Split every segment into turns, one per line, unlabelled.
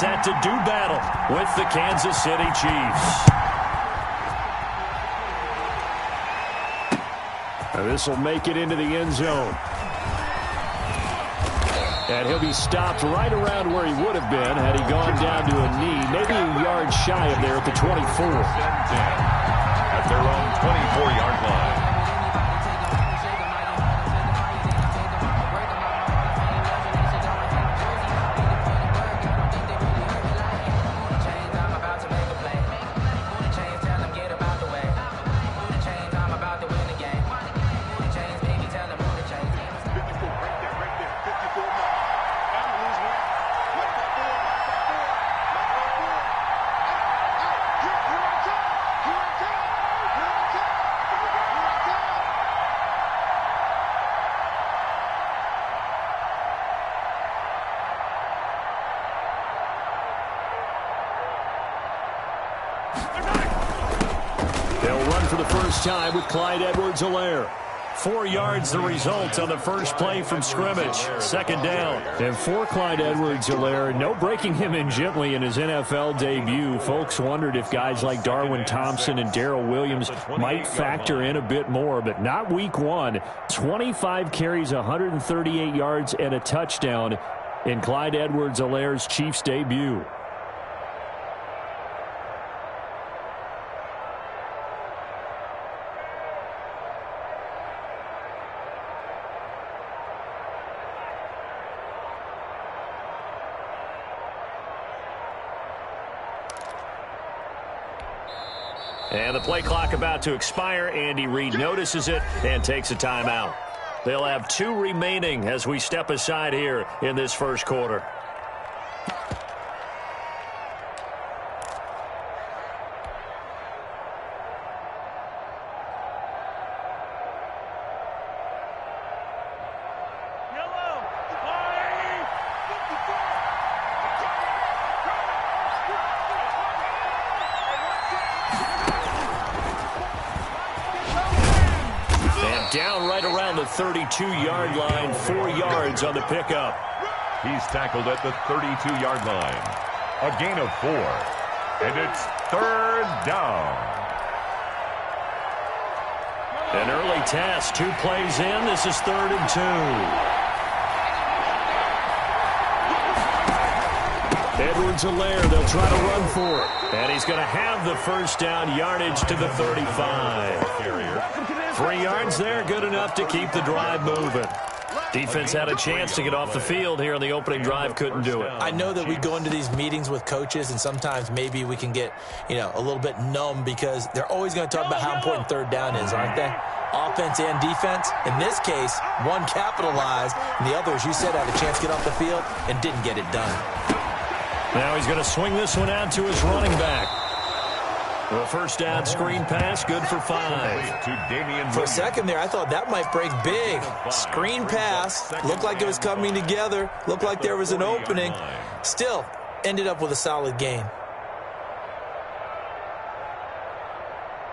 set to do battle with the Kansas City Chiefs. This will make it into the end zone. And he'll be stopped right around where he would have been had he gone down to a knee, maybe a yard shy of there at the 24.
At their own 24-yard line.
They'll run for the first time with Clyde Edwards-Helaire. 4 yards the result on the first play from scrimmage. Second down. And for Clyde Edwards-Helaire, no breaking him in gently in his NFL debut. Folks wondered if guys like Darwin Thompson and Darrell Williams might factor in a bit more, but not week one. 25 carries, 138 yards, and a touchdown in Clyde Edwards-Helaire's Chiefs debut. And the play clock about to expire. Andy Reid notices it and takes a timeout. They'll have 2 remaining as we step aside here in this first quarter. Down right around the 32-yard line, 4 yards on the pickup.
He's tackled at the 32-yard line. A gain of 4. And it's third down.
An early test, 2 plays in. This is 3rd and 2. Edwards-Helaire, they'll try to run for it. And he's going to have the first down, yardage to the 35. 3 yards there, good enough to keep the drive moving. Defense had a chance to get off the field here on the opening drive, couldn't do it.
I know that we go into these meetings with coaches, and sometimes maybe we can get, a little bit numb because they're always going to talk about how important third down is, aren't they? Offense and defense. In this case, one capitalized, and the other, as you said, had a chance to get off the field and didn't get it done.
Now he's going to swing this one out to his running back. The first down screen pass, good for 5.
For a second there, I thought that might break big. Screen pass, looked like it was coming together, looked like there was an opening. Still, ended up with a solid gain.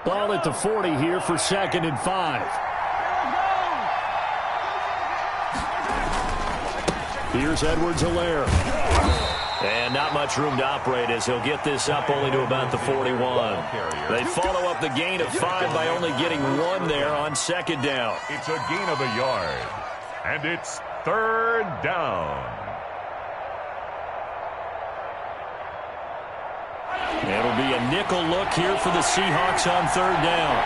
Ball at the 40 here for 2nd and 5. Here's Edwards-Helaire. And not much room to operate as he'll get this up only to about the 41. They follow up the gain of 5 by only getting 1 there on 2nd down.
It's a gain of a yard. And it's 3rd down.
It'll be a nickel look here for the Seahawks on 3rd down.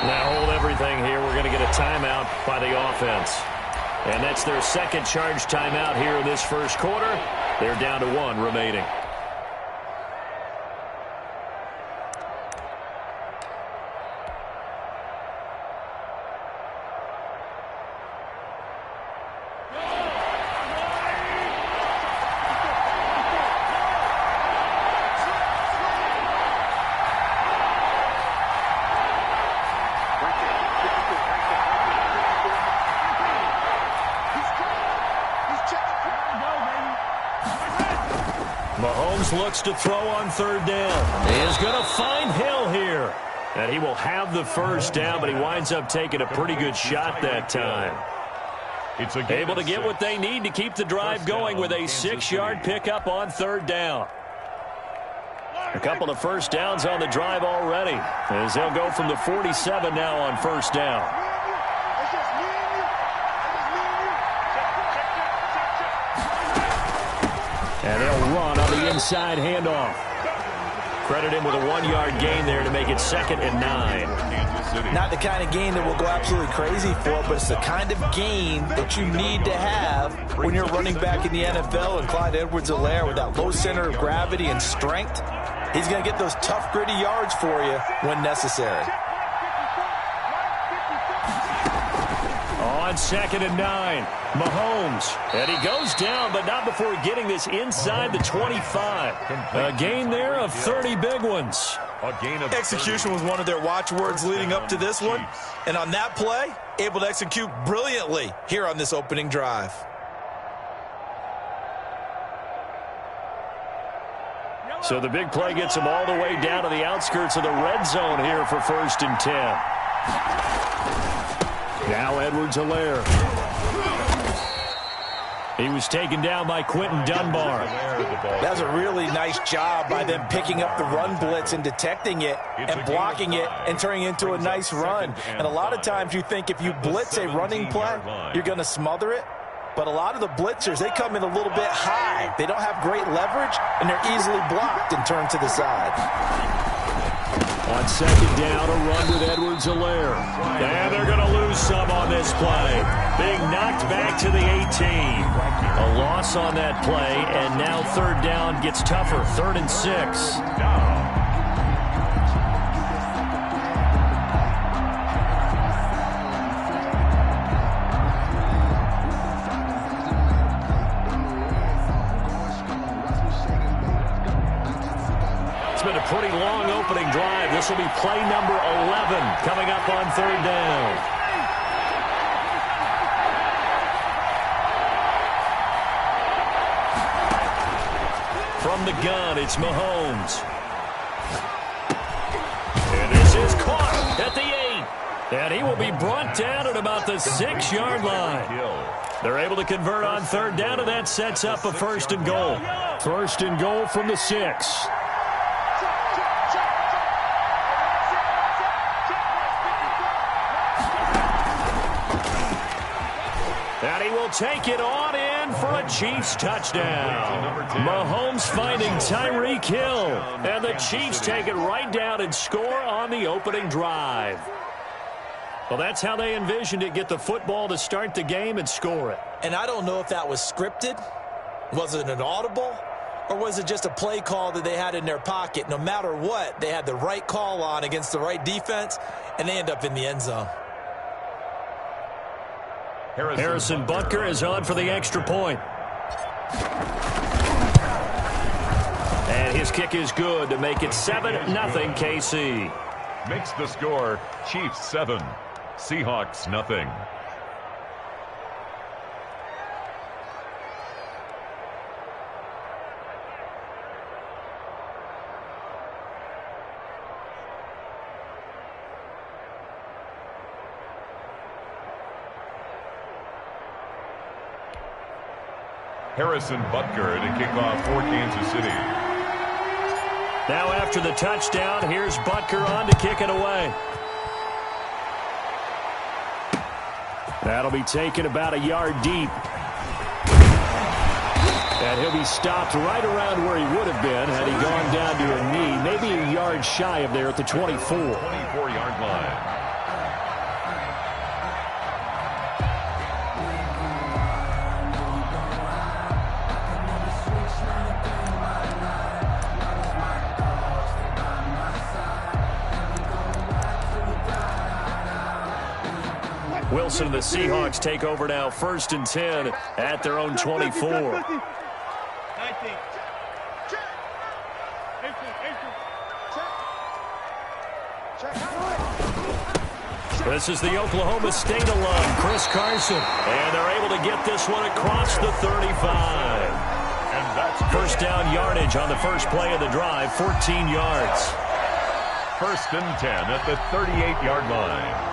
Now hold everything here. We're going to get a timeout by the offense. And that's their second charge timeout here in this first quarter. They're down to 1 remaining. Mahomes looks to throw on 3rd down. He is going to find Hill here. And he will have the first down, but he winds up taking a pretty good shot that time.
It's
able to get what they need to keep the drive going with a 6-yard pickup on 3rd down. A couple of first downs on the drive already, as they'll go from the 47 now on 1st down. And they'll run on the inside handoff. Credit him with a 1-yard gain there to make it 2nd and 9.
Not the kind of gain that we'll go absolutely crazy for, but it's the kind of gain that you need to have when you're running back in the NFL. And Clyde Edwards-Helaire, with that low center of gravity and strength, he's going to get those tough, gritty yards for you when necessary.
On 2nd and 9, Mahomes. And he goes down, but not before getting this inside the 25. A gain there of 30 big ones.
Execution was one of their watchwords leading up to this one. And on that play, able to execute brilliantly here on this opening drive.
So the big play gets him all the way down to the outskirts of the red zone here for 1st and 10. Now Edwards-Helaire. He was taken down by Quentin Dunbar.
That was a really nice job by them picking up the run blitz and detecting it and blocking it and turning it into a nice run. And a lot of times you think if you blitz a running play, you're going to smother it. But a lot of the blitzers, they come in a little bit high. They don't have great leverage, and they're easily blocked and turned to the side.
On 2nd down, a run with Edwards-Helaire. And they're going to lose some on this play. Being knocked back to the 18. A loss on that play, and now 3rd down gets tougher. 3rd and 6. It's been a pretty long opening drive. This will be play number 11 coming up on 3rd down. From the gun, it's Mahomes. And this is caught at the 8. And he will be brought down at about the 6-yard line. They're able to convert on 3rd down, and that sets up a 1st and goal. 1st and goal from the 6. And he will take it on in for a Chiefs touchdown. Mahomes finding Tyreek Hill. And the Chiefs take it right down and score on the opening drive. Well, that's how they envisioned it. Get the football to start the game and score it.
And I don't know if that was scripted. Was it an audible? Or was it just a play call that they had in their pocket? No matter what, they had the right call on against the right defense, and they end up in the end zone.
Harrison Butker is on for the extra point. And his kick is good to make it 7-0 KC.
Makes the score Chiefs 7, Seahawks nothing. Harrison Butker to kick off for Kansas City.
Now after the touchdown, here's Butker on to kick it away. That'll be taken about a yard deep. And he'll be stopped right around where he would have been had he gone down to a knee, maybe a yard shy of there at the 24.
24-yard line.
Wilson and the Seahawks take over now, 1st and 10 at their own 24. This is the Oklahoma State alum, Chris Carson. And they're able to get this one across the 35.
And that's
1st down yardage on the first play of the drive, 14 yards.
1st and 10 at the 38-yard line.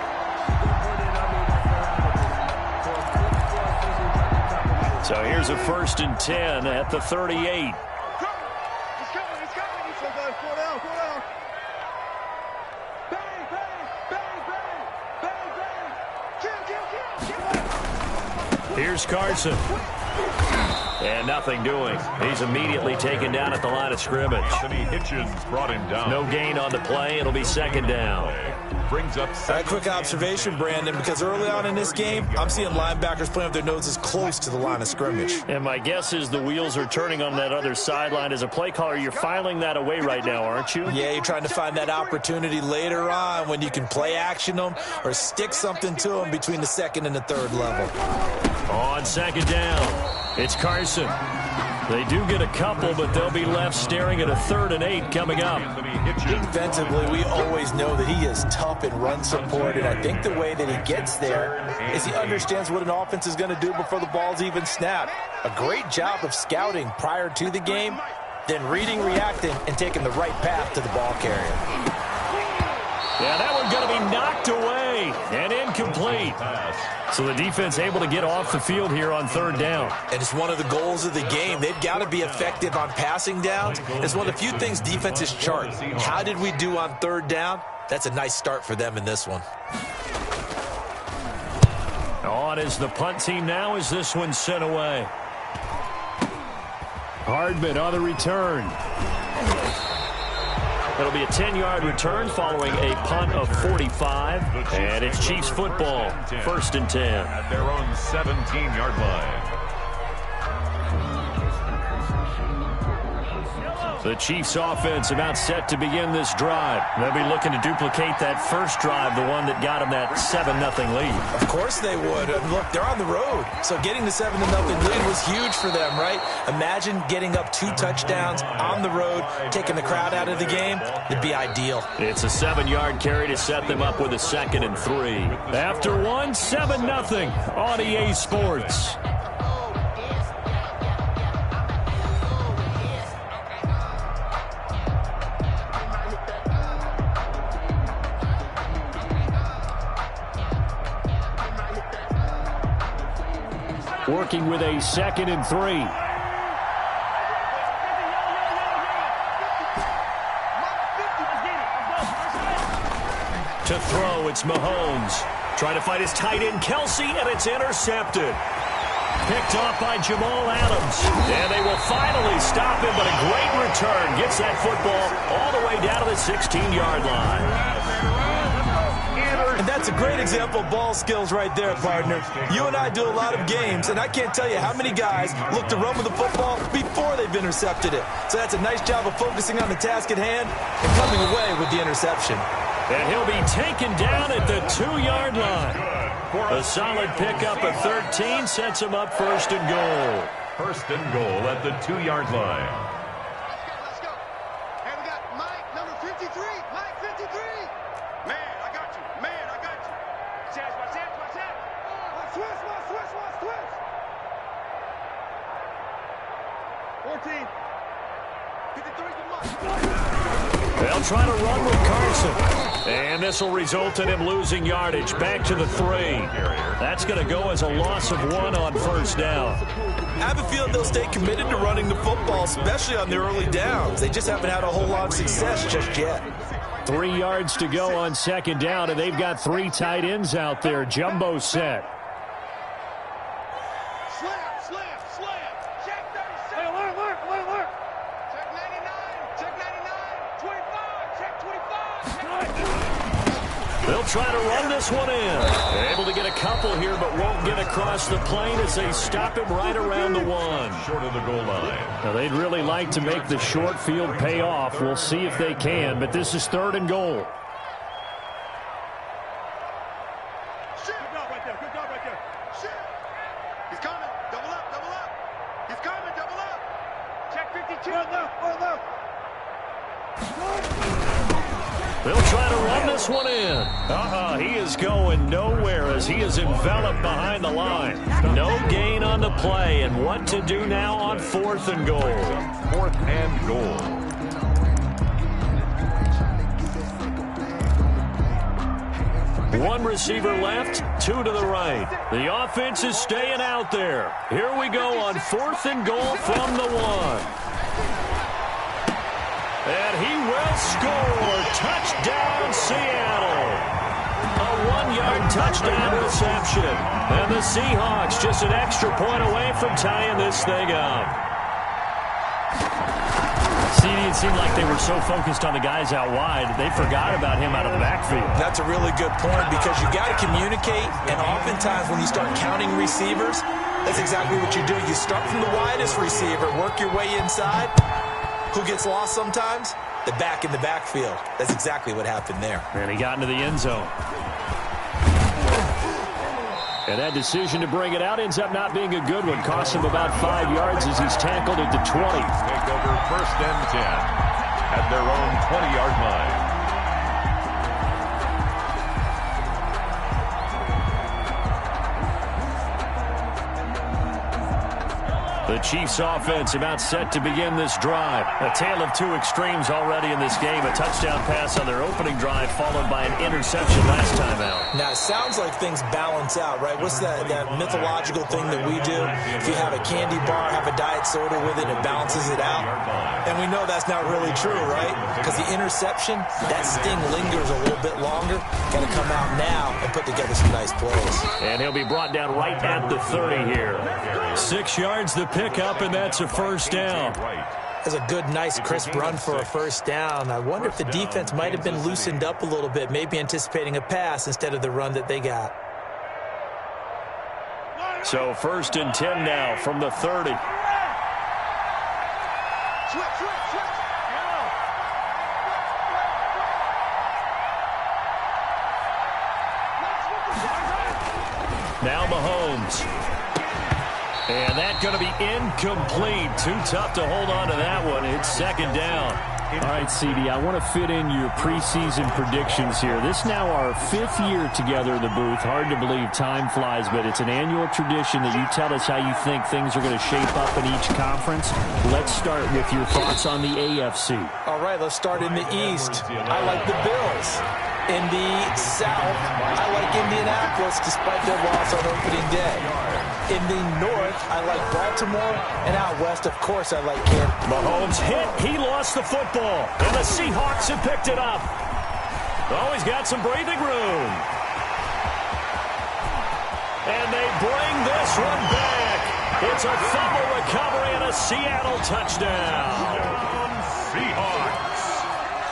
So here's a 1st and 10 at the 38.
He's coming. So go 4 down. Bang, bang. Kill.
Here's Carson. And nothing doing. He's immediately taken down at the line of scrimmage.
Anthony Hitchens brought him down.
No gain on the play. It'll be 2nd down.
Brings up
a quick observation, Brandon, because early on in this game, I'm seeing linebackers playing with their noses close to the line of scrimmage.
And my guess is the wheels are turning on that other sideline. As a play caller, you're filing that away right now, aren't you?
Yeah, you're trying to find that opportunity later on when you can play action them or stick something to them between the 2nd and the 3rd level.
On 2nd down, it's Carson. They do get a couple, but they'll be left staring at a 3rd and 8 coming up.
Defensively, we always know that he is tough in run support, and I think the way that he gets there is he understands what an offense is going to do before the ball's even snapped. A great job of scouting prior to the game, then reading, reacting, and taking the right path to the ball carrier.
Yeah, that one's going to be knocked away and incomplete. So the defense able to get off the field here on 3rd down.
And it's one of the goals of the game. They've got to be effective on passing downs. It's one of the few things defenses chart. How did we do on 3rd down? That's a nice start for them in this one.
On is the punt team now as this one's sent away. Hardman on the return. It'll be a 10-yard return following a punt of 45. And it's Chiefs football, 1st and 10.
At their own 17-yard line.
The Chiefs offense about set to begin this drive. They'll be looking to duplicate that first drive, the one that got them that 7-0 lead.
Of course they would. And look, they're on the road. So getting the 7-0 lead was huge for them, right? Imagine getting up 2 touchdowns on the road, taking the crowd out of the game. It'd be ideal.
It's a 7-yard carry to set them up with a 2nd and 3. After one, 7-0 on EA Sports. Working with a 2nd and 3. To throw, it's Mahomes. Trying to find his tight end, Kelsey, and it's intercepted. Picked off by Jamal Adams. And they will finally stop him, but a great return. Gets that football all the way down to the 16-yard line.
And that's a great example of ball skills right there, partner. You and I do a lot of games, and I can't tell you how many guys look to run with the football before they've intercepted it. So that's a nice job of focusing on the task at hand and coming away with the interception.
And he'll be taken down at the 2-yard line. A solid pickup of 13 sets him up 1st and goal.
1st and goal at the 2-yard line.
Let's go. Hey, we got Mike, number 53. Mike, 53. Man, I got you. Watch that. Switch. 14. 53 to Mike.
They'll try to run with Carson. And this will result in him losing yardage. Back to the 3. That's going to go as a loss of 1 on 1st down.
I have a feeling they'll stay committed to running the football, especially on the early downs. They just haven't had a whole lot of success just yet.
3 yards to go on 2nd down, and they've got 3 tight ends out there. Jumbo set.
Slam. Check 37. Alert. Check 99. 25. Check 25.
They'll try to run this one in. Able to get a couple here, but won't get across the plane as they stop him right around the 1.
Short of the goal line.
Now, they'd really like to make the short field pay off. We'll see if they can, but this is 3rd and goal.
Good job right there. Shit. He's coming. Double up. He's coming. Double up. Check 52. One left.
They'll try to run this one in. He is going nowhere as he is enveloped behind the line. No gain on the play, and what to do now on 4th and goal.
4th and goal.
One receiver left, two to the right. The offense is staying out there. Here we go on 4th and goal from the 1. And he will score. Touchdown, Seattle. A 1-yard touchdown reception. And the Seahawks just an extra point away from tying this thing up. It seemed like they were so focused on the guys out wide, they forgot about him out of the backfield.
That's a really good point because you got to communicate, and oftentimes when you start counting receivers, that's exactly what you do. You start from the widest receiver, work your way inside. Who gets lost sometimes? The back in the backfield. That's exactly what happened there.
And he got into the end zone. And that decision to bring it out ends up not being a good one. Costs him about 5 yards as he's tackled at the 20.
Take over 1st and 10 at their own 20-yard line.
The Chiefs offense about set to begin this drive. A tale of two extremes already in this game. A touchdown pass on their opening drive followed by an interception last time out.
Now, it sounds like things balance out, right? What's that mythological thing that we do? If you have a candy bar, have a diet soda with it, it balances it out. And we know that's not really true, right? Because the interception, that sting lingers a little bit longer. Got to come out now and put together some nice plays.
And he'll be brought down right at the 30 here. 6 yards the pickup, and that's a 1st down.
That's a good, nice, crisp run for a 1st down. I wonder if the defense might have been loosened up a little bit, maybe anticipating a pass instead of the run that they got.
So 1st and 10 now from the 30. Now Mahomes. And that's going to be incomplete. Too tough to hold on to that one. It's 2nd down. All right, CD, I want to fit in your preseason predictions here. This is now our 5th year together in the booth. Hard to believe time flies, but it's an annual tradition that you tell us how you think things are going to shape up in each conference. Let's start with your thoughts on the AFC.
All right, let's start in the East. I like the Bills. In the South, I like Indianapolis despite their loss on opening day. In the North, I like Baltimore. And out West, of course, I like Kansas.
Mahomes hit. He lost the football. And the Seahawks have picked it up. Oh, he's got some breathing room. And they bring this one back. It's a fumble recovery and a Seattle touchdown.
Seahawks.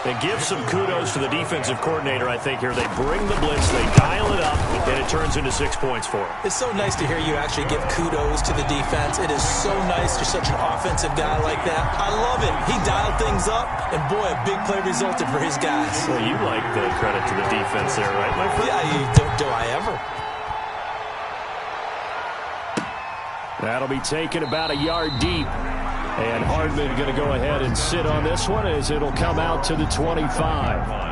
And give some kudos to the defensive coordinator, I think, here. They bring the blitz, they dial it up, and it turns into 6 points for them.
It's so nice to hear you actually give kudos to the defense. It is so nice. You're such an offensive guy like that. I love it. He dialed things up, and boy, a big play resulted for his guys.
Well, you like the credit to the defense there, right, my friend?
Yeah, do I ever?
That'll be taken about a yard deep. And Hardman going to go ahead and sit on this one as it'll come out to the 25.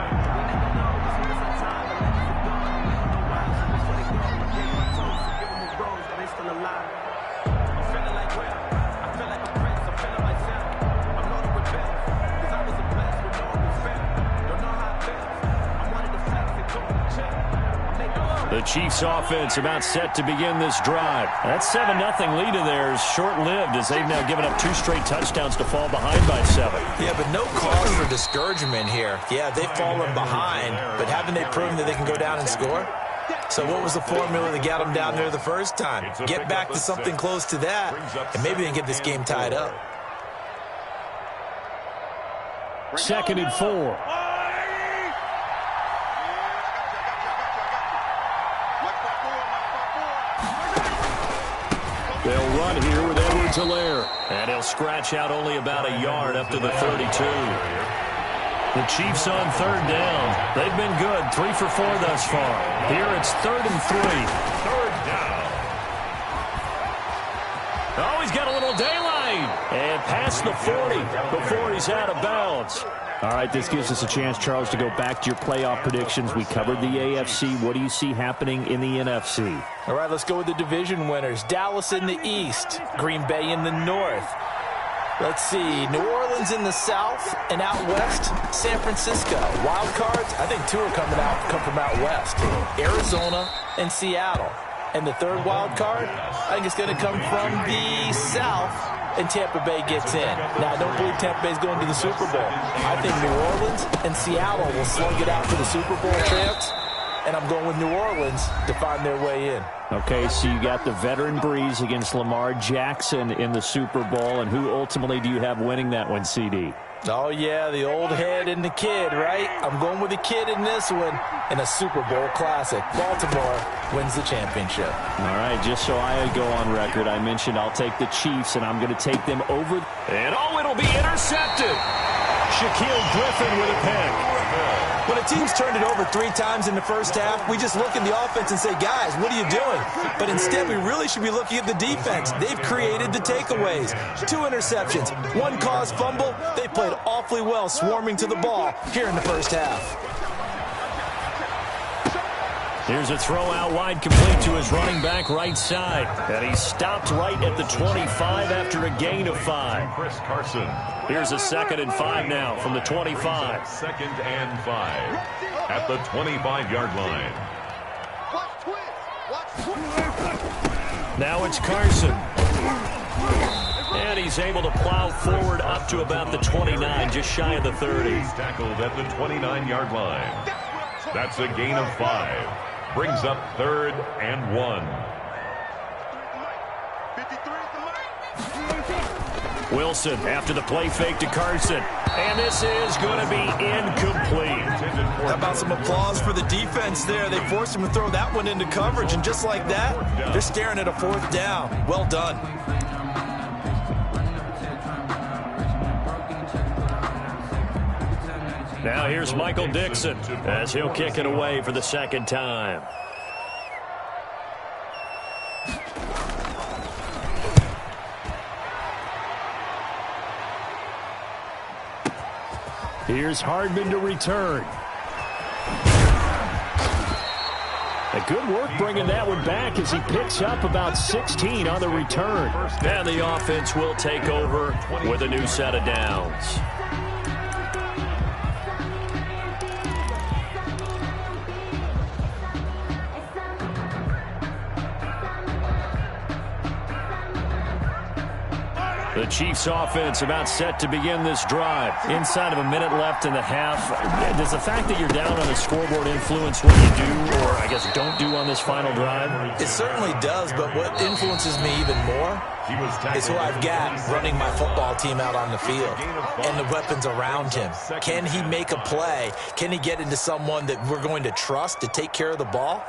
The Chiefs offense about set to begin this drive. That 7-0 lead in there is short-lived as they've now given up 2 straight touchdowns to fall behind by 7.
Yeah, but no cause for discouragement here. Yeah, they've fallen behind, but haven't they proven that they can go down and score? So what was the formula that got them down there the first time? Get back to something close to that, and maybe they can get this game tied up.
2nd and 4. They'll run here with Edwards-Helaire. And he'll scratch out only about a yard up to the 32. The Chiefs on 3rd down. They've been good. 3 for 4 thus far. Here it's 3rd and 3.
3rd down.
Oh, he's got a little daylight. And past the 40 before he's out of bounds. All right, this gives us a chance, Charles, to go back to your playoff predictions. We covered the AFC. What do you see happening in the NFC?
All right, let's go with the division winners. Dallas in the East, Green Bay in the North. Let's see, New Orleans in the south, and out west, San Francisco. Wild cards, I think two come from out west, Arizona and Seattle. And the third wild card, I think it's going to come from the south, and Tampa Bay gets in. Now, I don't believe Tampa Bay's going to the Super Bowl. I think New Orleans and Seattle will slug it out for the Super Bowl champs, and I'm going with New Orleans to find their way in.
Okay, so you got the veteran Breeze against Lamar Jackson in the Super Bowl, and who ultimately do you have winning that one, CD?
Oh, yeah, the old head and the kid, right? I'm going with the kid in this one in a Super Bowl classic. Baltimore wins the championship.
All right, just so I go on record, I mentioned I'll take the Chiefs, and I'm going to take them over. And, oh, it'll be intercepted. Shaquille Griffin with a pick.
When a team's turned it over 3 times in the first half, we just look at the offense and say, guys, what are you doing? But instead, we really should be looking at the defense. They've created the takeaways. 2 interceptions, 1 caused fumble. They played awfully well swarming to the ball here in the first half.
Here's a throw out wide, complete to his running back right side. And he stopped right at the 25 after a gain of 5.
Chris Carson.
Here's a 2nd and 5 now from the 25.
2nd and 5 at the 25-yard line.
Now it's Carson. And he's able to plow forward up to about the 29, just shy of the 30.
He's tackled at the 29-yard line. That's a gain of 5. Brings up 3rd and 1.
Wilson after the play fake to Carson. And this is going to be incomplete.
How about some applause for the defense there? They forced him to throw that one into coverage, and just like that, they're staring at a 4th down. Well done.
Now here's Michael Dixon as he'll kick it away for the 2nd time. Here's Hardman to return. A good work bringing that one back as he picks up about 16 on the return. And the offense will take over with a new set of downs. The Chiefs offense about set to begin this drive. Inside of a minute left in the half. Does the fact that you're down on the scoreboard influence what you do, or I guess don't do on this final drive?
It certainly does, but what influences me even more is who I've got running my football team out on the field and the weapons around him. Can he make a play? Can he get into someone that we're going to trust to take care of the ball?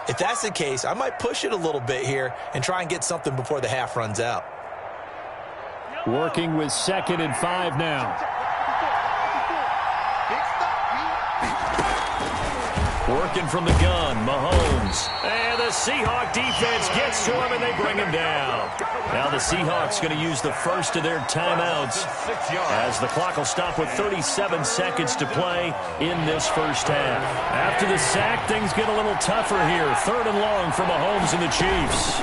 If that's the case, I might push it a little bit here and try and get something before the half runs out.
Working with 2nd and 5 now. Working from the gun, Mahomes. And the Seahawk defense gets to him, and they bring him down. Now the Seahawks going to use the first of their timeouts as the clock will stop with 37 seconds to play in this first half. After the sack, things get a little tougher here. 3rd and long for Mahomes and the Chiefs.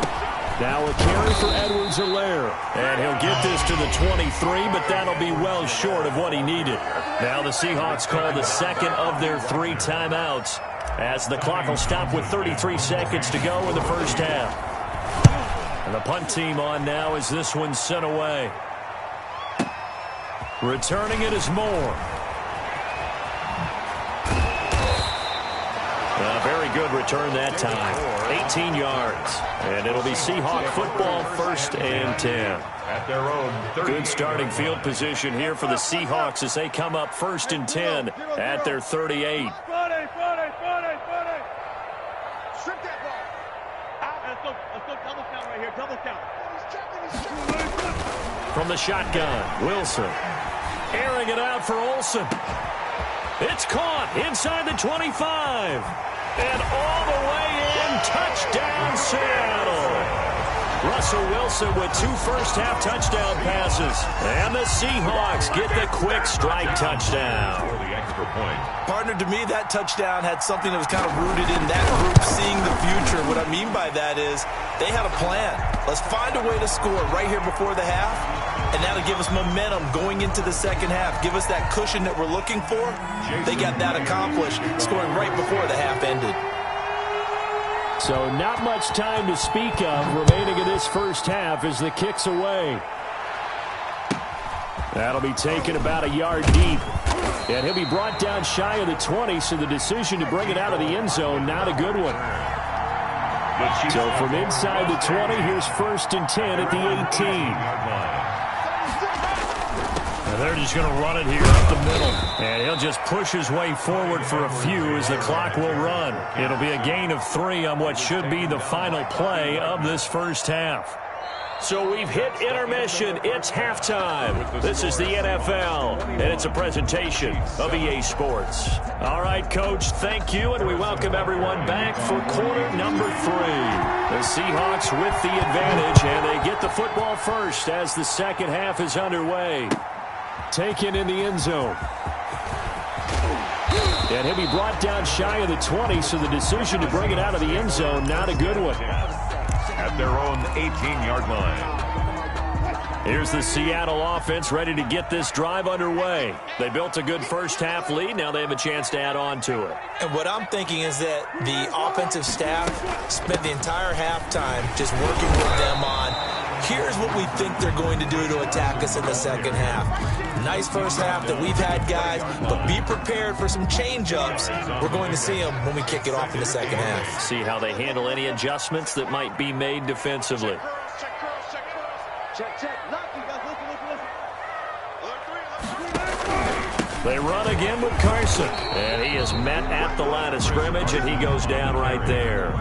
Now a carry for Edwards-Helaire. And he'll get this to the 23, but that'll be well short of what he needed. Now the Seahawks call the 2nd of their 3 timeouts as the clock will stop with 33 seconds to go in the first half. And the punt team on now as this one's sent away. Returning it is Moore. A very good return that time. 18 yards. And it'll be Seahawk football, 1st and 10.
At their own
good starting field position here for the Seahawks as they come up 1st and 10 at their 38.
Strip that ball. Let's go double count right here. Double count.
From the shotgun, Wilson. Airing it out for Olsen. It's caught inside the 25. And all the way in, touchdown Seattle. Russell Wilson with 2 first-half touchdown passes. And the Seahawks get the quick strike touchdown.
for the extra point.
Partner, to me, that touchdown had something that was kind of rooted in that group seeing the future. What I mean by that is they had a plan. Let's find a way to score right here before the half. And that'll give us momentum going into the second half. Give us that cushion that we're looking for. They got that accomplished, scoring right before the half ended.
So not much time to speak of remaining in this first half as the kick's away. That'll be taken about a yard deep. And he'll be brought down shy of the 20, so the decision to bring it out of the end zone, not a good one. So from inside the 20, here's 1st and 10 at the 18. And they're just going to run it here up the middle. And he'll just push his way forward for a few as the clock will run. It'll be a gain of 3 on what should be the final play of this first half. So we've hit intermission. It's halftime. This is the NFL, and it's a presentation of EA Sports. All right, Coach, thank you, and we welcome everyone back for quarter number 3. The Seahawks with the advantage, and they get the football first as the second half is underway. Taken in the end zone. And he'll be brought down shy of the 20, so the decision to bring it out of the end zone, not a good one.
At their own 18-yard line.
Here's the Seattle offense ready to get this drive underway. They built a good first half lead. Now they have a chance to add on to it.
And what I'm thinking is that the offensive staff spent the entire halftime just working with them on, here's what we think they're going to do to attack us in the second half. Nice first half that we've had, guys, but be prepared for some change-ups. We're going to see them when we kick it off in the second half.
See how they handle any adjustments that might be made defensively.
Check. Lock you guys. Listen.
They run again with Carson. And he is met at the line of scrimmage, and he goes down right there.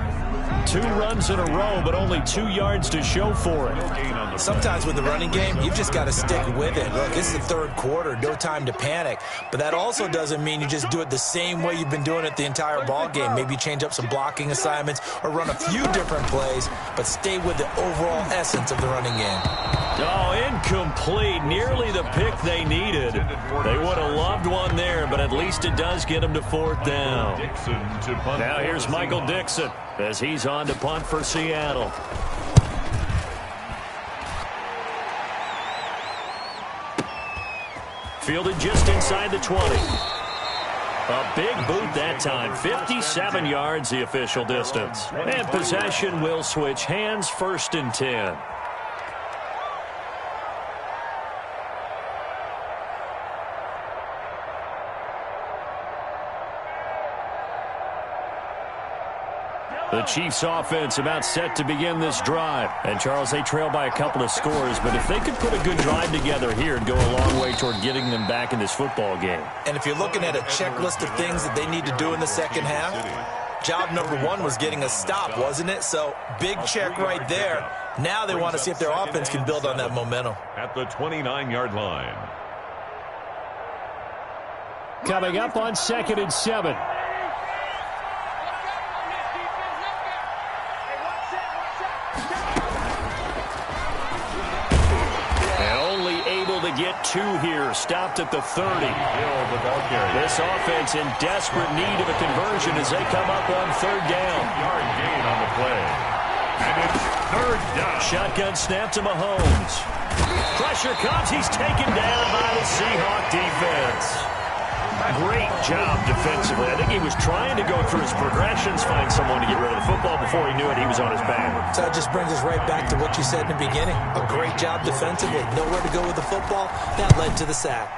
2 runs in a row, but only 2 yards to show for it.
Sometimes with the running game, you've just got to stick with it. Look, it's the third quarter, no time to panic. But that also doesn't mean you just do it the same way you've been doing it the entire ball game. Maybe change up some blocking assignments or run a few different plays, but stay with the overall essence of the running game.
Oh, incomplete. Nearly the pick they needed. They would have loved one there, but at least it does get them to 4th down. Now here's Michael Dixon as he's on to punt for Seattle. Fielded just inside the 20. A big boot that time. 57 yards the official distance. And possession will switch hands, 1st and 10. The Chiefs offense about set to begin this drive. And, Charles, they trail by a couple of scores, but if they could put a good drive together here and go a long way toward getting them back in this football game.
And if you're looking at a checklist of things that they need to do in the second half, job number 1 was getting a stop, wasn't it? So, big check right there. Now they want to see if their offense can build on that momentum.
At the 29-yard line.
Coming up on 2nd and 7. Get 2 here, stopped at the 30. This offense in desperate need of a conversion as they come up on 3rd down.
Yard gain on the play. And it's 3rd down.
Shotgun snap to Mahomes. Pressure comes. He's taken down by the Seahawk defense. Great job defensively. I think he was trying to go through his progressions, find someone to get rid of the football. Before he knew it, he was on his back.
So that just brings us right back to what you said in the beginning. A great job defensively. Nowhere to go with the football. That led to the sack.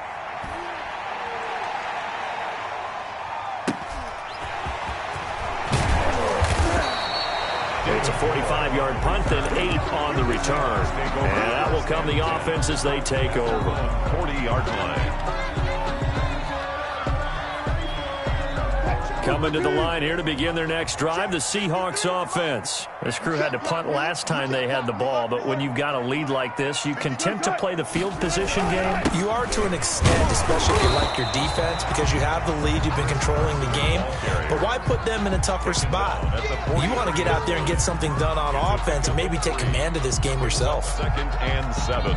It's a 45-yard punt, then 8 on the return. And that will come the offense as they take over.
40-yard line.
Coming to the line here to begin their next drive, the Seahawks offense. This crew had to punt last time they had the ball, but when you've got a lead like this, you content to play the field position game?
You are to an extent, especially if you like your defense, because you have the lead, you've been controlling the game. But why put them in a tougher spot? You want to get out there and get something done on offense and maybe take command of this game yourself.
2nd and 7.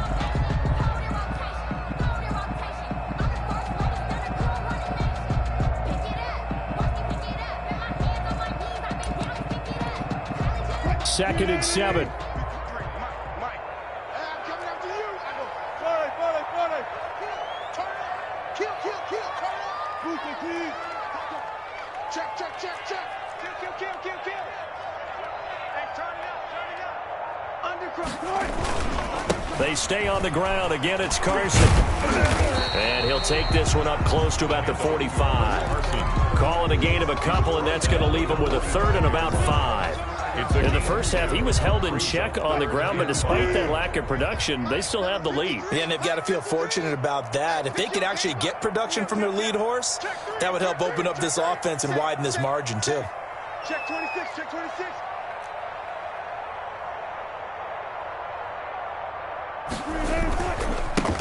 Second and 7.
Mike. I'm coming after you. I go, Kill. Boost it, please. Check. Kill. Hey, turn it up. Undercross.
They stay on the ground. Again, it's Carson. And he'll take this one up close to about the 45. Calling a gain of a couple, and that's going to leave him with a third and about 5. In the first half, he was held in check on the ground, but despite that lack of production, they still have the lead.
Yeah, and they've got to feel fortunate about that. If they could actually get production from their lead horse, that would help open up this offense and widen this margin, too.
Check 26.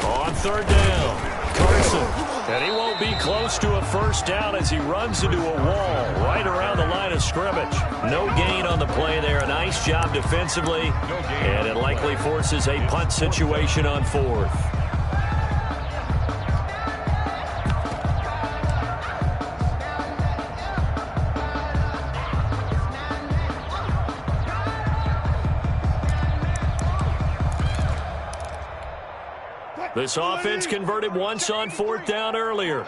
On third down, Carson. And he won't be close to a first down as he runs into a wall right around the line of scrimmage. No gain on the play there. A nice job defensively. And it likely forces a punt situation on fourth. This offense converted once on fourth down earlier.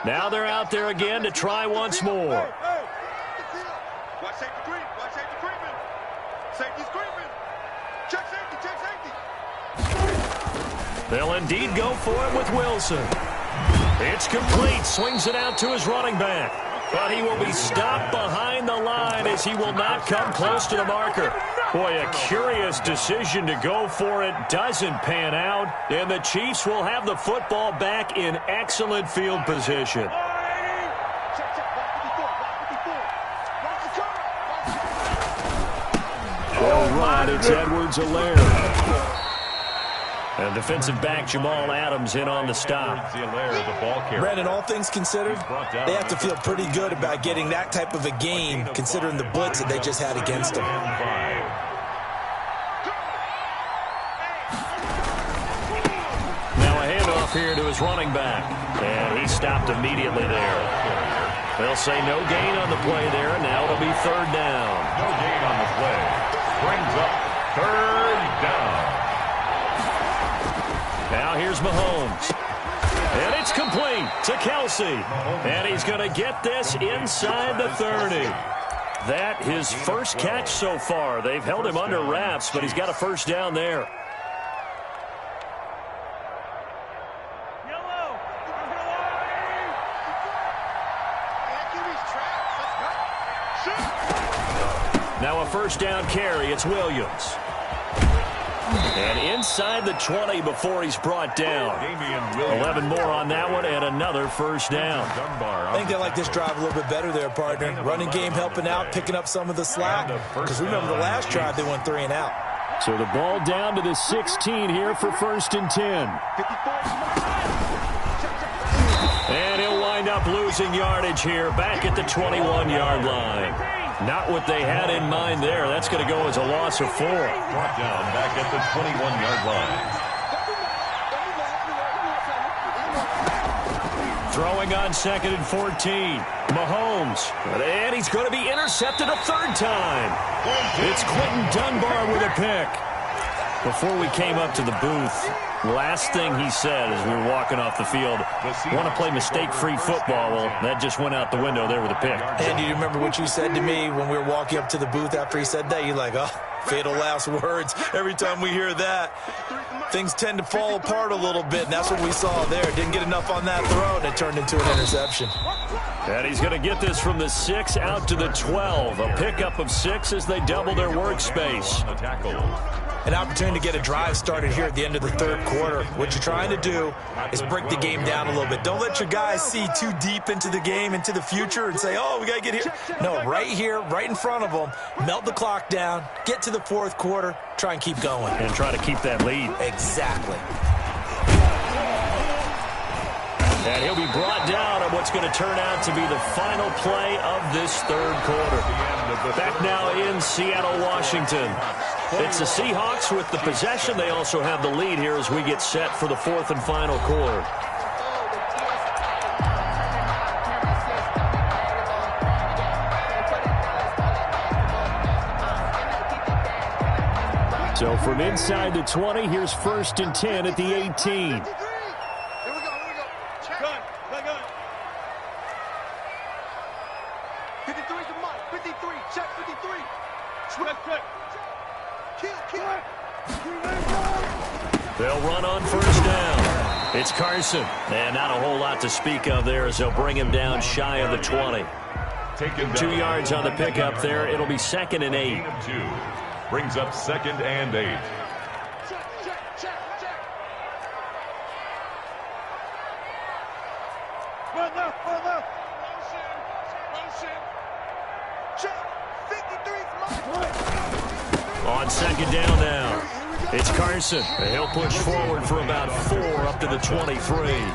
Now they're out there again to try once more.
Watch safety creeping. Safety's creeping. Check safety.
They'll indeed go for it with Wilson. It's complete. Swings it out to his running back. But he will be stopped behind the line as he will not come close to the marker. Boy, a curious decision to go for it. Doesn't pan out. And the Chiefs will have the football back in excellent field position. All right, it's Edwards-Helaire. And defensive back Jamal Adams in on the stop.
Brandon, all things considered, they have to feel pretty good about getting that type of a game, considering the blitz that they just had against them.
Now a handoff here to his running back. And he stopped immediately there. They'll say no gain on the play there. Now it'll be third down.
No gain on the play. Brings up third down.
Now here's Mahomes. And it's complete to Kelsey. And he's going to get this inside the 30. That his first catch so far. They've held him under wraps, but he's got a first down there. Now a first down carry. It's Williams. And inside the 20 before he's brought down. 11 more on that one and another first down.
I think they like this drive a little bit better there, partner. Running game helping out, picking up some of the slack. Because remember the last drive they went 3 and out.
So the ball down to the 16 here for first and 10. And he'll wind up losing yardage here back at the 21-yard line. Not what they had in mind there. That's going to go as a loss of 4.
Brought down back at the 21-yard line.
Throwing on second and 14. Mahomes. And he's going to be intercepted a third time. It's Quentin Dunbar with a pick. Before we came up to the booth, last thing he said as we were walking off the field, want to play mistake-free football. Well, that just went out the window there with a pick.
And do you remember what you said to me when we were walking up to the booth after he said that? You're like, oh, fatal last words. Every time we hear that, things tend to fall apart a little bit, and that's what we saw there. Didn't get enough on that throw, and it turned into an interception.
And he's going to get this from the 6 out to the 12. A pickup of 6 as they double their workspace.
An opportunity to get a drive started here at the end of the third quarter. What you're trying to do is break the game down a little bit. Don't let your guys see too deep into the game, into the future, and say, oh, we got to get here. No, right here, right in front of them, melt the clock down, get to the fourth quarter, try and keep going.
And try to keep that lead.
Exactly.
And he'll be brought down on what's going to turn out to be the final play of this third quarter. Back now in Seattle, Washington. It's the Seahawks with the possession. They also have the lead here as we get set for the fourth and final quarter. So from inside the 20, here's first and 10 at the 18.
Here we go. Let go. 53 to Mike. 53. Check 53. Check. Kill.
They'll run on first down. It's Carson. And not a whole lot to speak of there as they'll bring him down shy of the 20. 2 yards on the pickup there. It'll be 2nd and 8.
Brings up 2nd and 8.
Check. Run left. Motion. Check. 53's Mike.
On 2nd down now. It's Carson. He'll push forward for about 4 up to the 23.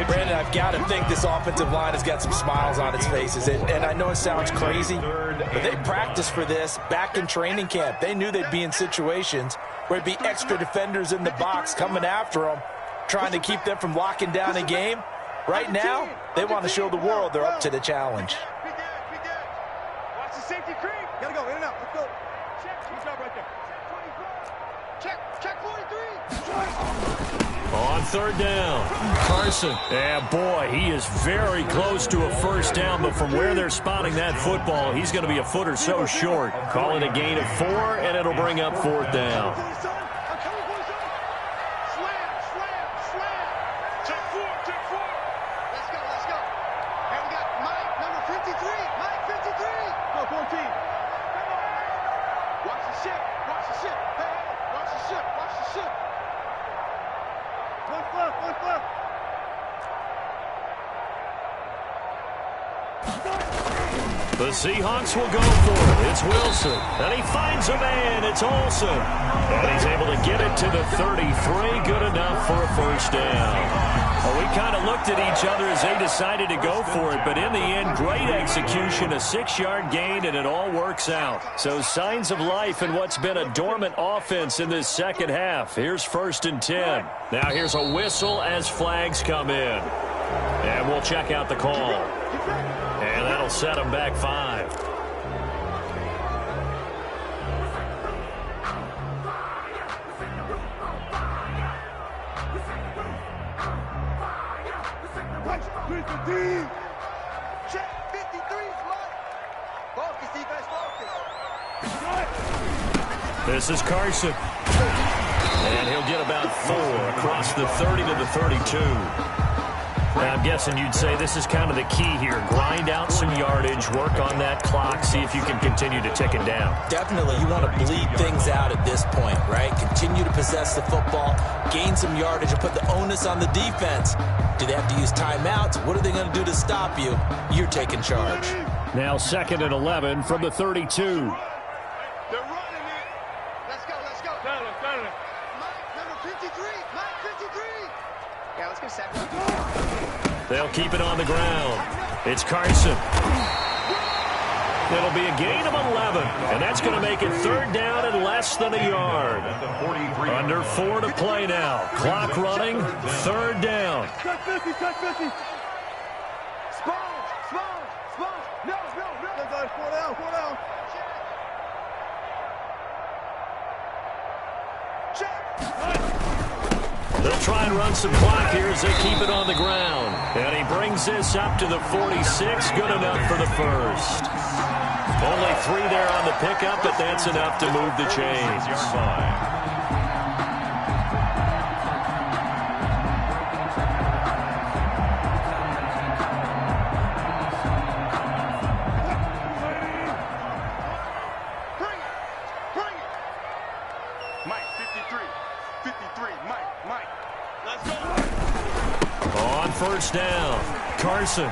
Brandon, I've got to think this offensive line has got some smiles on its faces. And I know it sounds crazy, but they practiced for this back in training camp. They knew they'd be in situations where it'd be extra defenders in the box coming after them, trying to keep them from locking down a game. Right now, they want to show the world they're up to the challenge.
Be dead. Watch the safety creep. Gotta go, in and out. Let's go. Check. Good job right there. Check 43.
On 3rd down, Carson. Yeah, boy, he is very close to a first down, but from where they're spotting that football, he's going to be a foot or so short. Call it a gain of 4, and it'll bring up 4th down.
Check 4. Let's go. And we got Mike, number 53. Mike, 53. Go, 14. Watch the ship. Hey, watch the ship. One left.
The Seahawks will go for it. It's Wilson. And he finds a man. It's Olsen. And he's able to get it to the 33. Good enough for a first down. Well, we kind of looked at each other as they decided to go for it. But in the end, great execution, a 6-yard gain, and it all works out. So signs of life in what's been a dormant offense in this second half. Here's 1st and 10. Now here's a whistle as flags come in. And we'll check out the call. And that'll set them back 5.
Check 53's Mike. Focus, defense, focus.
This is Carson. And he'll get about 4 across the 30 to the 32. Now, I'm guessing you'd say this is kind of the key here. Grind out some yardage, work on that clock, see if you can continue to tick it down.
Definitely, you want to bleed things out at this point, right? Continue to possess the football, gain some yardage, and put the onus on the defense. Do they have to use timeouts? What are they going to do to stop you? You're taking charge.
Now 2nd and 11 from the 32.
They're running it. Let's go. Got it. Mike, number 53. Mike, 53. Yeah, let's go 7.
They'll keep it on the ground. It's Carson. It'll be a gain of 11, and that's going to make it 3rd down and less than a yard. Under 4 to play now. Clock running, 3rd down.
Check 50. Sponge. No. Guys, 4 down. Check.
They'll try and run some clock here as they keep it on the ground. And he brings this up to the 46. Good enough for the first. Only 3 there on the pickup, but that's enough to move the chains.
Bring it. Mike, 53. Mike. Let's go.
On first down, Carson.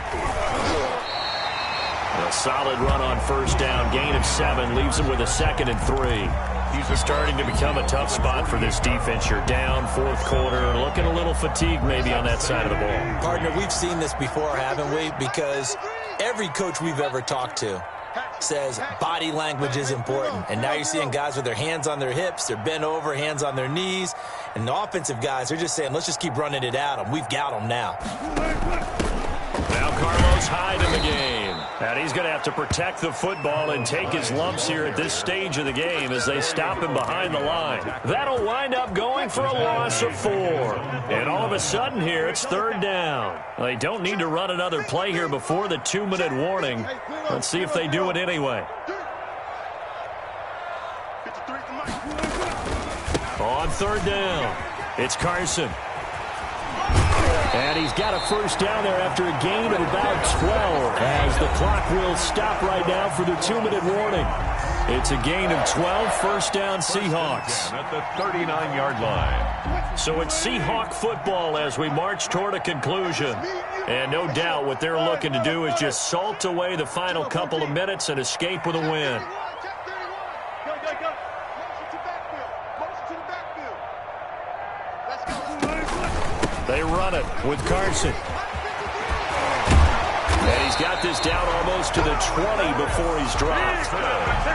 A solid run on first down. Gain of 7 leaves him with a 2nd and 3. He's starting to become a tough spot for this defense. You're down 4th quarter, looking a little fatigued maybe on that side of the ball.
Partner, we've seen this before, haven't we? Because every coach we've ever talked to says body language is important. And now you're seeing guys with their hands on their hips, they're bent over, hands on their knees. And the offensive guys, they're just saying, let's just keep running it at them. We've got them now.
Now Carlos Hyde in the game. And he's going to have to protect the football and take his lumps here at this stage of the game as they stop him behind the line. That'll wind up going for a loss of 4. And all of a sudden here, it's 3rd down. They don't need to run another play here before the 2-minute warning. Let's see if they do it anyway. On 3rd down, it's Carson. And he's got a first down there after a gain of about 12 as the clock will stop right now for the 2-minute warning. It's a gain of 12, first down Seahawks.
At the 39-yard line.
So it's Seahawk football as we march toward a conclusion. And no doubt what they're looking to do is just salt away the final couple of minutes and escape with a win. They run it with Carson. And he's got this down almost to the 20 before he's dropped.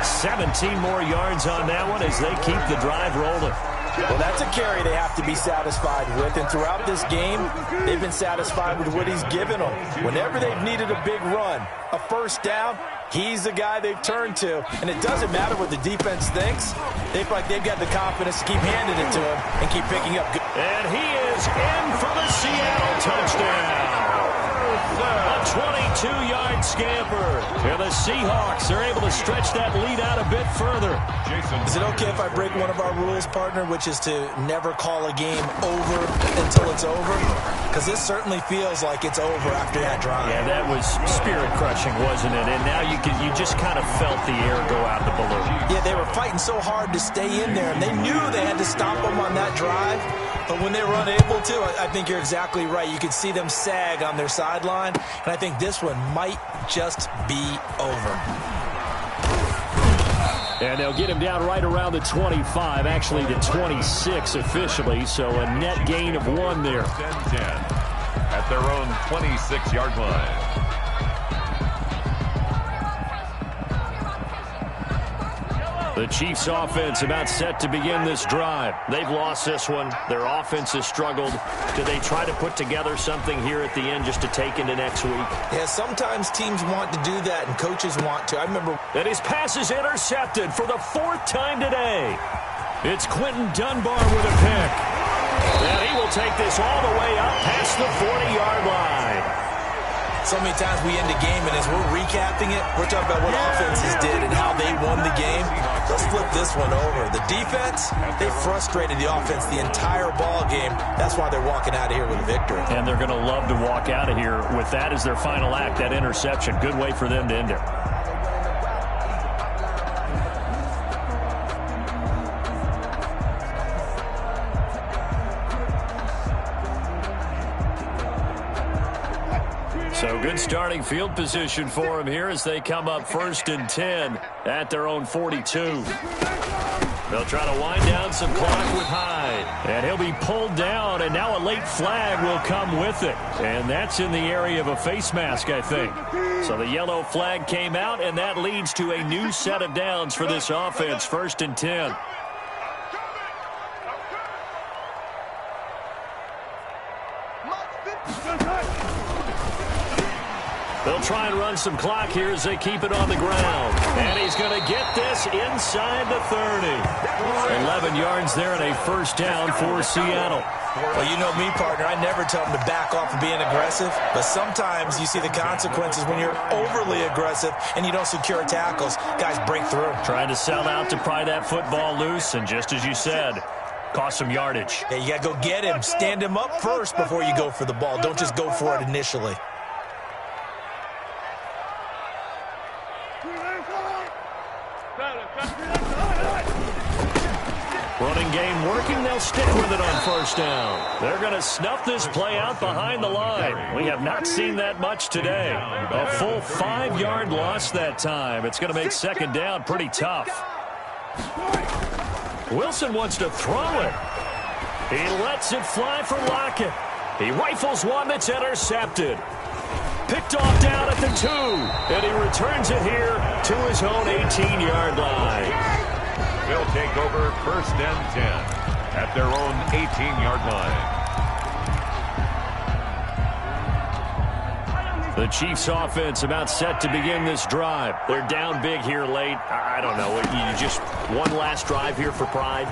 17 more yards on that one as they keep the drive rolling.
Well, that's a carry they have to be satisfied with, and throughout this game, they've been satisfied with what he's given them. Whenever they've needed a big run, a first down, he's the guy they've turned to. And it doesn't matter what the defense thinks. They feel like they've got the confidence to keep handing it to him and keep picking up good.
And he is in for the Seattle touchdown. A 22-yard scamper. And the Seahawks are able to stretch that lead out a bit further.
Is it okay if I break one of our rules, partner, which is to never call a game over until it's over? Because this certainly feels like it's over after that drive.
Yeah, that was spirit-crushing, wasn't it? And now you just kind of felt the air go out of the balloon.
Yeah, they were fighting so hard to stay in there, and they knew they had to stop them on that drive. But when they were unable to, I think you're exactly right. You could see them sag on their sideline, and I think this one might just be over.
And they'll get him down right around the 25, actually the 26 officially, so a net gain of 1 there.
10-10 at their own 26-yard line.
The Chiefs' offense about set to begin this drive. They've lost this one. Their offense has struggled. Do they try to put together something here at the end just to take into next week?
Yeah, sometimes teams want to do that, and coaches want to. I remember...
And his pass is intercepted for the 4th time today. It's Quentin Dunbar with a pick. And he will take this all the way up past the 40-yard line.
So many times we end a game, and as we're recapping it, we're talking about what offenses did and how they won the game. Let's flip this one over. The defense, they frustrated the offense the entire ball game. That's why they're walking out of here with a victory.
And they're going to love to walk out of here with that as their final act, that interception. Good way for them to end it. So good starting field position for them here as they come up 1st and 10 at their own 42. They'll try to wind down some clock with Hyde. And he'll be pulled down, and now a late flag will come with it. And that's in the area of a face mask, I think. So the yellow flag came out, and that leads to a new set of downs for this offense, 1st and 10. They'll try and run some clock here as they keep it on the ground. And he's going to get this inside the 30. 11 yards there and a first down for Seattle.
Well, you know me, partner. I never tell them to back off of being aggressive. But sometimes you see the consequences when you're overly aggressive and you don't secure tackles. Guys break through.
Trying to sell out to pry that football loose. And just as you said, cost some yardage.
Yeah, you got to go get him. Stand him up first before you go for the ball. Don't just go for it initially.
Running game working. They'll stick with it on first down. They're going to snuff this play out behind the line. We have not seen that much today. A full 5-yard loss that time. It's going to make second down pretty tough. Wilson wants to throw it. He lets it fly for Lockett. He rifles one that's intercepted. Picked off down at the 2. And he returns it here to his own 18-yard line.
They'll take over 1st and 10 at their own 18-yard line.
The Chiefs offense about set to begin this drive. They're down big here late. I don't know. You just one last drive here for pride?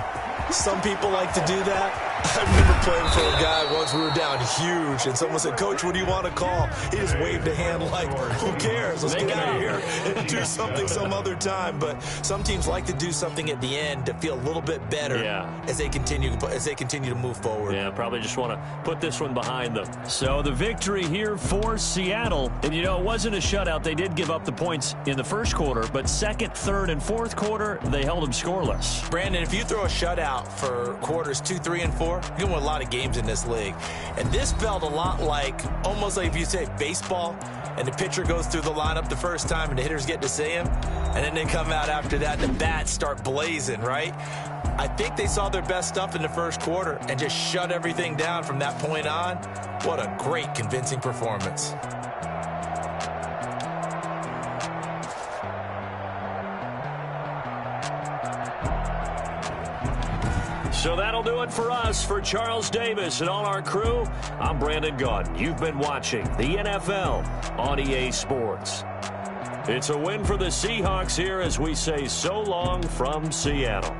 Some people like to do that. I remember playing for a guy once. We were down huge, and someone said, "Coach, what do you want to call?" He just waved a hand like, who cares? Let's get out of here and do something some other time. But some teams like to do something at the end to feel a little bit better as they continue to move forward.
Yeah, probably just want to put this one behind them. So the victory here for Seattle. And, you know, it wasn't a shutout. They did give up the points in the first quarter, but second, third, and fourth quarter, they held them scoreless.
Brandon, if you throw a shutout for quarters 2, 3, and 4, you can win a lot of games in this league. And this felt a lot like, almost like if you say baseball, and the pitcher goes through the lineup the first time and the hitters get to see him, and then they come out after that, the bats start blazing, right? I think they saw their best stuff in the first quarter and just shut everything down from that point on. What a great, convincing performance.
So that'll do it for us. For Charles Davis and all our crew, I'm Brandon Gaudin. You've been watching the NFL on EA Sports. It's a win for the Seahawks here as we say so long from Seattle.